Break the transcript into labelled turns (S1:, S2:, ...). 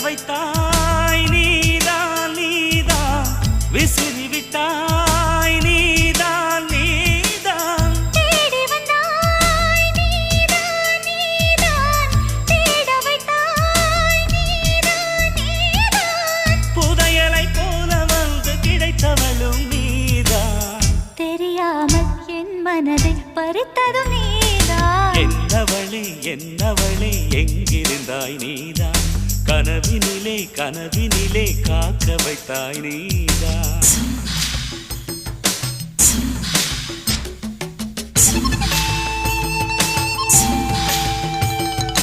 S1: வைத்தாய் நீதான் நீதான் விசிறி விட்டாய் நீதான் நீதான்
S2: தேடி வந்தாய் நீதான் நீதான் தேட வைத்தாய் நீதான் நீதான்
S1: புதையலை போல வந்து கிடைத்தவளும் நீதான்
S2: தெரியாமல் என் மனதை பறித்ததும் நீதான்
S1: என்னவளே எங்கிருந்தாய் நீதான் கனவினிலே காக்க வைத்தாய் நீதான்